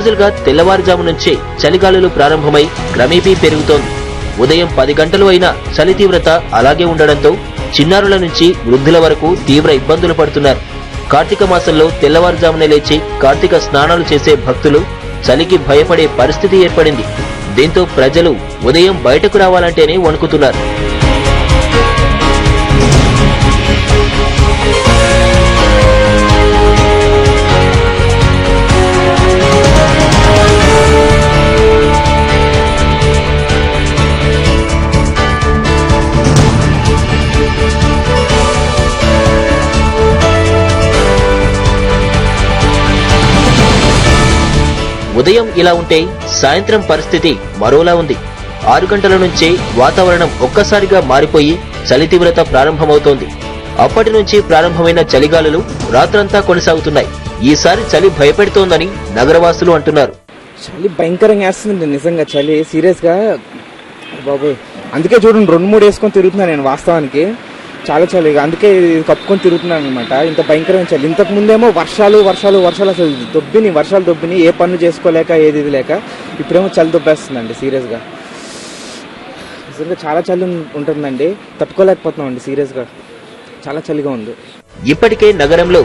రోజులుగా తెల్లవారుజాము నుంచే చలిగాలులు ప్రారంభమై క్రమేపీ పెరుగుతోంది. ఉదయం 10 గంటలు అయినా చలి తీవ్రత అలాగే ఉండడంతో చిన్నారుల నుంచి వృద్ధుల వరకు తీవ్ర ఇబ్బందులు పడుతున్నారు. కార్తీక మాసంలో తెల్లవారుజామునే లేచి కార్తీక స్నానాలు చేసే భక్తులు చలికి భయపడే పరిస్థితి ఏర్పడింది. దీంతో ప్రజలు ఉదయం బయటకు రావాలంటేనే వణుకుతున్నారు. ఉదయం ఇలా ఉంటే సాయంత్రం పరిస్థితి మరోలా ఉంది. 6 గంటల నుంచే వాతావరణం ఒక్కసారిగా మారిపోయి చలి తీవ్రత ప్రారంభమవుతోంది. అప్పటి నుంచి ప్రారంభమైన చలిగాలులు రాత్రంతా కొనసాగుతున్నాయి. ఈసారి చలి భయపెడుతోందని నగరవాసులు అంటున్నారు. చలి భయంకరంగా వేస్తుంది నిజంగా, చలి సీరియస్ గా బాబోయ్. అందుకే చూడండి 2-3 వేసుకొని తిరుగుతున్నాను నేను. వాస్తవానికి చాలా చలి, అందుకే కప్పుకొని తిరుగుతున్నాను అనమాట. ఇంత భయంకరమైన చలి. ఇంతకు ముందేమో వర్షాలు అసలు వర్షాలు దొబ్బిని ఏ పనులు చేసుకోలేక ఏది లేక, ఇప్పుడేమో చలి దొబ్బేస్తుందండి సీరియస్ గా. నిజంగా చాలా చలి ఉంటుందండి, తట్టుకోలేకపోతున్నామండి సీరియస్ గా. చాలా చలిగా ఉంది. ఇప్పటికే నగరంలో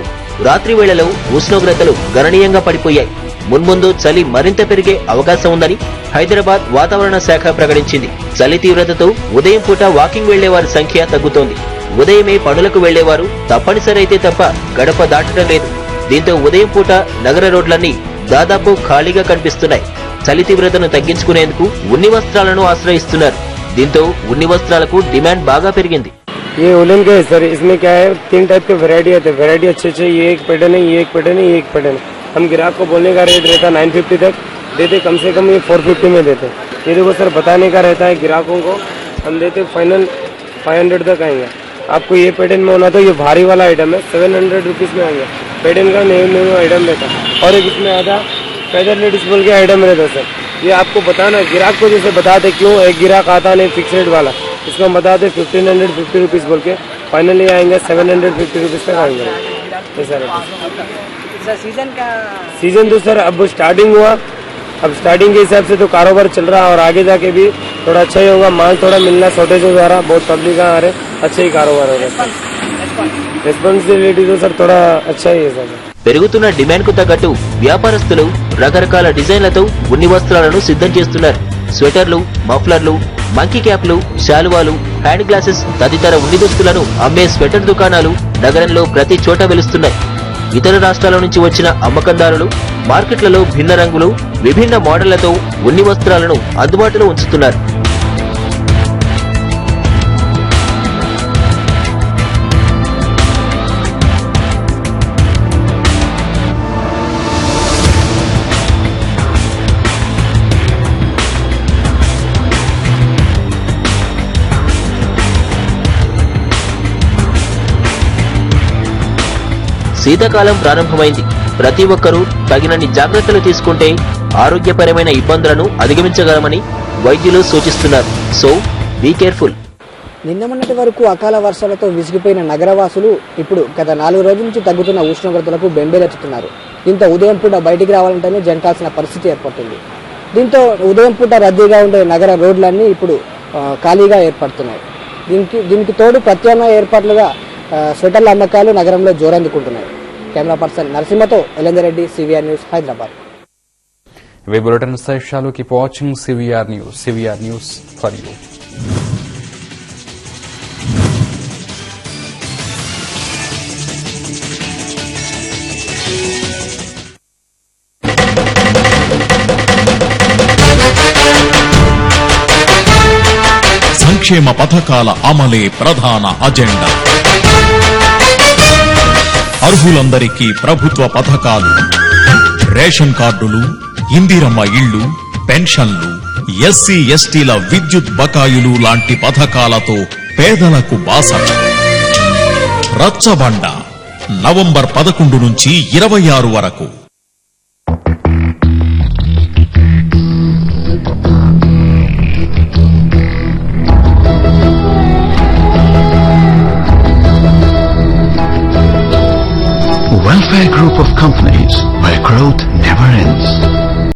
రాత్రి వేళలో ఉష్ణోగ్రతలు గణనీయంగా పడిపోయాయి. మున్ముందు చలి మరింత పెరిగే అవకాశం ఉందని హైదరాబాద్ వాతావరణ శాఖ ప్రకటించింది. చలి తీవ్రతతో ఉదయం పూట వాకింగ్ వెళ్లేవారి సంఖ్య తగ్గుతోంది. ఉదయమే పనులకు వెళ్లేవారు తప్పనిసరి అయితే తప్ప గడప దాటడం లేదు. దీంతో ఉదయం పూట నగర రోడ్లన్నీ దాదాపు ఖాళీగా కనిపిస్తున్నాయి. చలి తీవ్రతను తగ్గించుకునేందుకు ఉన్ని వస్త్రాలను ఆశ్రయిస్తున్నారు. దీంతో ఉన్ని వస్త్రాలకు డిమాండ్ బాగా పెరిగింది. ये उलन का है सर, इसमें क्या है 3 टाइप के वैरायटी आते हैं. वैरायटी अच्छे ये एक पैटर्न है, ये एक पैटर्न है, ये एक पैटर्न है. हम ग्राहक को बोलने का रेट रहता है 950 तक देते, कम से कम ये 450 में देते. ये देखो सर बताने का रहता है ग्राहकों को, हम देते फाइनल 500 तक आएंगे. आपको ये पैटर्न में होना तो ये भारी वाला आइटम है 700 रुपीज में आएंगे. पैटर्न का न्यू आइटम रहता है. और एक इसमें आधा पैदल लेडीज बोल के आइटम रहता है सर. ये आपको बताना ग्राहक को जैसे बताते क्यों एक ग्राहक आता नहीं फिक्स रेट वाला, इसको हम बताते 1550 रुपीज बोल के फाइनली आएंगे 750 रुपीज तक आएंगे. सीजन तो सर अब स्टार्टिंग हुआ, अब स्टार्टिंग के हिसाब से तो कारोबार चल रहा है और आगे जाके भी थोड़ा अच्छा ही होगा. माल थोड़ा मिलना शॉर्टेज हो जा रहा, बहुत पब्लिक आ रहे, अच्छा ही कारोबार हो रहा है. రెస్పాన్సిబిలిటీ तो सर थोड़ा अच्छा ही है सर. పెరుగుతున్న డిమాండ్ కు తగ్గట్టు వ్యాపారస్తులు రకరకాల డిజైన్లతో ఉన్ని వస్త్రాలను సిద్ధం చేస్తున్నారు. స్వెటర్లు, మఫ్లర్లు, మంకీ క్యాప్లు, శాలువాలు, హ్యాండ్ గ్లాసెస్ తదితర ఉన్ని దుస్తులను అమ్మే స్వెటర్ దుకాణాలు నగరంలో ప్రతి చోట వెలుస్తున్నాయి. ఇతర రాష్ట్రాల నుంచి వచ్చిన అమ్మకందారులు మార్కెట్లలో భిన్న రంగులు, విభిన్న మోడళ్లతో ఉన్ని వస్త్రాలను అందుబాటులో ఉంచుతున్నారు. శీతాకాలం ప్రారంభమైంది. ప్రతి ఒక్కరూ తగినన్ని జాగ్రత్తలు తీసుకుంటే ఆరోగ్యపరమైన ఇబ్బందులను అధిగమించగలమని వైద్యులు సూచిస్తున్నారు. So be careful. నిన్న మొన్నటి వరకు అకాల వర్షాలతో విసిగిపోయిన నగరవాసులు ఇప్పుడు గత 4 రోజుల నుంచి తగ్గుతున్న ఉష్ణోగ్రతలకు బెంబేలెత్తుతున్నారు. దీంతో ఉదయం పూట బయటికి రావాలంటేనే జంకాల్సిన పరిస్థితి ఏర్పడుతుంది. దీంతో ఉదయం పూట రద్దీగా ఉండే నగర రోడ్లన్నీ ఇప్పుడు ఖాళీగా ఏర్పడుతున్నాయి. దీనికి తోడు ప్రత్యామ్నాయ ఏర్పాట్లుగా స్వెటర్ల అమ్మకాలు నగరంలో జోరందుకుంటున్నాయి. కెమెరా పర్సన్ నరసింహతో ఎలేందర్ రెడ్డి, సివిఆర్ న్యూస్, హైదరాబాద్. ఇవే బులెటిన్ విశేషాలు. Keep watching CVR news for you. సంక్షేమ పథకాల అమలే ప్రధాన అజెండా. అర్హులందరికీ ప్రభుత్వ పథకాలు, రేషన్ కార్డులు, ఇందిరమ్మ ఇళ్లు, పెన్షన్లు, ఎస్సీ ఎస్టీల విద్యుత్ బకాయిలు లాంటి పథకాలతో పేదలకు బాసట. రచ్చబండ నవంబర్ 11 నుంచి 26 వరకు